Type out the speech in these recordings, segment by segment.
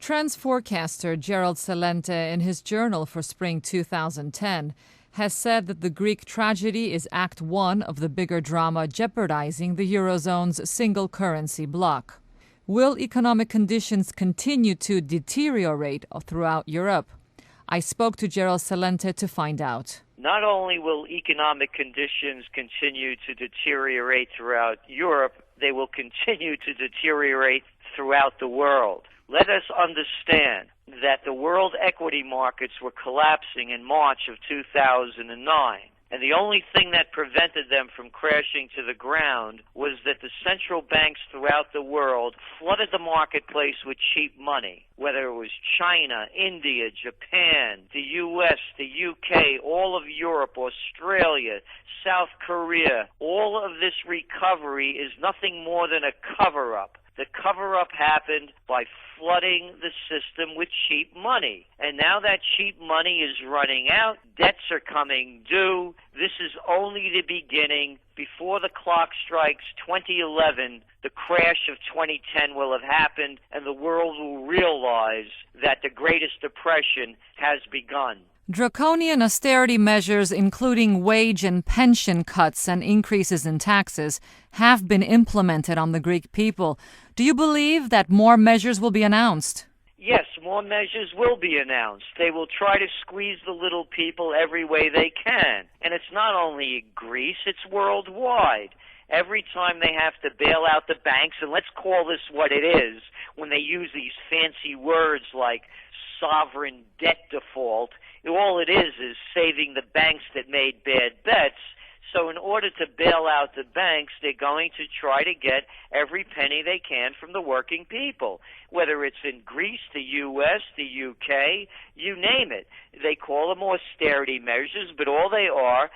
Trends forecaster Gerald Celente, in his journal for spring 2010, has said that the Greek tragedy is Act 1 of the bigger drama jeopardizing the Eurozone's single currency bloc. Will economic conditions continue to deteriorate throughout Europe? I spoke to Gerald Celente to find out. Not only will economic conditions continue to deteriorate throughout Europe, they will continue to deteriorate throughout the world. Let us understand that the world equity markets were collapsing in March of 2009. And the only thing that prevented them from crashing to the ground was that the central banks throughout the world flooded the marketplace with cheap money, whether it was China, India, Japan, the US, the UK, all of Europe, Australia, South Korea. All of this recovery is nothing more than a cover-up. The cover-up happened by flooding the system with cheap money. And now that cheap money is running out, debts are coming due. This is only the beginning. Before the clock strikes 2011, the crash of 2010 will have happened, and the world will realize that the greatest depression has begun. Draconian austerity measures, including wage and pension cuts and increases in taxes, have been implemented on the Greek people. Do you believe that more measures will be announced? Yes, more measures will be announced. They will try to squeeze the little people every way they can. And it's not only Greece, it's worldwide. Every time they have to bail out the banks, and let's call this what it is, when they use these fancy words like sovereign debt default, all it is saving the banks that made bad bets. So in order to bail out the banks, they're going to try to get every penny they can from the working people, whether it's in Greece, the US, the UK, you name it. They call them austerity measures, but all they are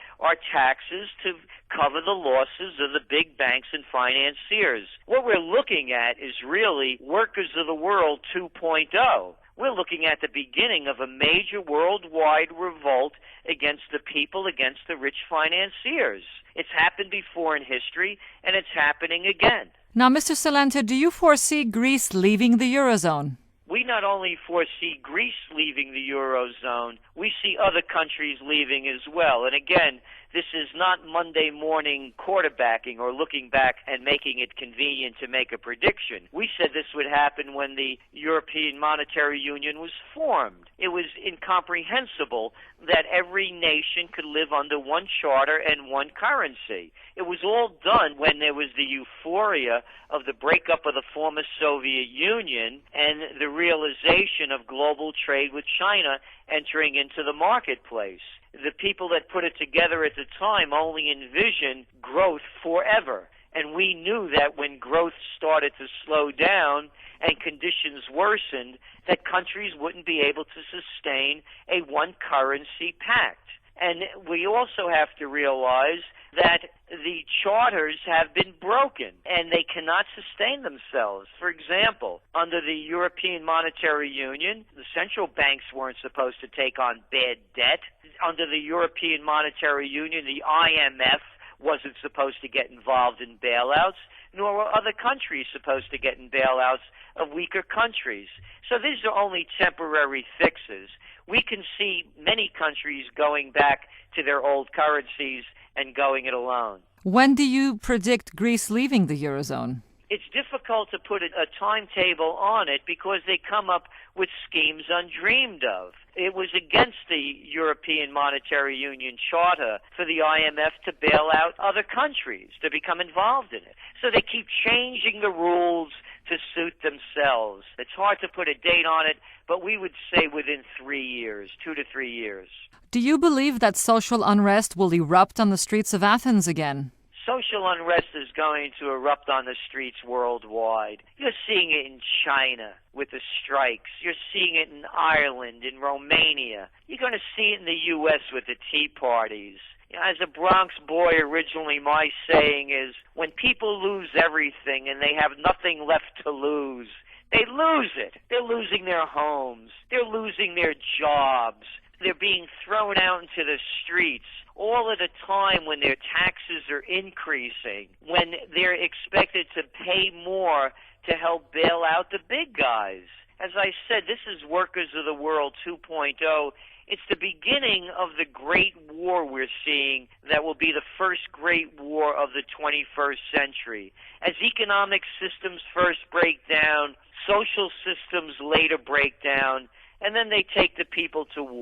taxes to cover the losses of the big banks and financiers. What we're looking at is really Workers of the World 2.0. We're looking at the beginning of a major worldwide revolt against the people, against the rich financiers. It's happened before in history, and it's happening again. Now, Mr. Celente, do you foresee Greece leaving the Eurozone? We not only foresee Greece leaving the Eurozone, we see other countries leaving as well. And again, this is not Monday morning quarterbacking or looking back and making it convenient to make a prediction. We said this would happen when the European Monetary Union was formed. It was incomprehensible that every nation could live under one charter and one currency. It was all done when there was the euphoria of the breakup of the former Soviet Union and the realization of global trade with China entering into the marketplace. The people that put it together at the time only envisioned growth forever. And we knew that when growth started to slow down and conditions worsened, that countries wouldn't be able to sustain a one-currency pact. And we also have to realize that the charters have been broken and they cannot sustain themselves. For example, under the European Monetary Union, the central banks weren't supposed to take on bad debt. Under the European Monetary Union, the IMF wasn't supposed to get involved in bailouts, nor were other countries supposed to get in bailouts of weaker countries. So these are only temporary fixes. We can see many countries going back to their old currencies and going it alone. When do you predict Greece leaving the Eurozone? It's difficult to put a timetable on it because they come up with schemes undreamed of. It was against the European Monetary Union Charter for the IMF to bail out other countries, to become involved in it. So they keep changing the rules to suit themselves. It's hard to put a date on it, but we would say within 3 years, 2 to 3 years. Do you believe that social unrest will erupt on the streets of Athens again? Social unrest is going to erupt on the streets worldwide. You're seeing it in China with the strikes. You're seeing it in Ireland, in Romania. You're going to see it in the U.S. with the Tea Parties. As a Bronx boy originally, my saying is, when people lose everything and they have nothing left to lose, they lose it. They're losing their homes. They're losing their jobs. They're being thrown out into the streets, all at a time when their taxes are increasing, when they're expected to pay more to help bail out the big guys. As I said, this is Workers of the World 2.0. It's the beginning of the Great War we're seeing that will be the first Great War of the 21st century. As economic systems first break down, social systems later break down, and then they take the people to war.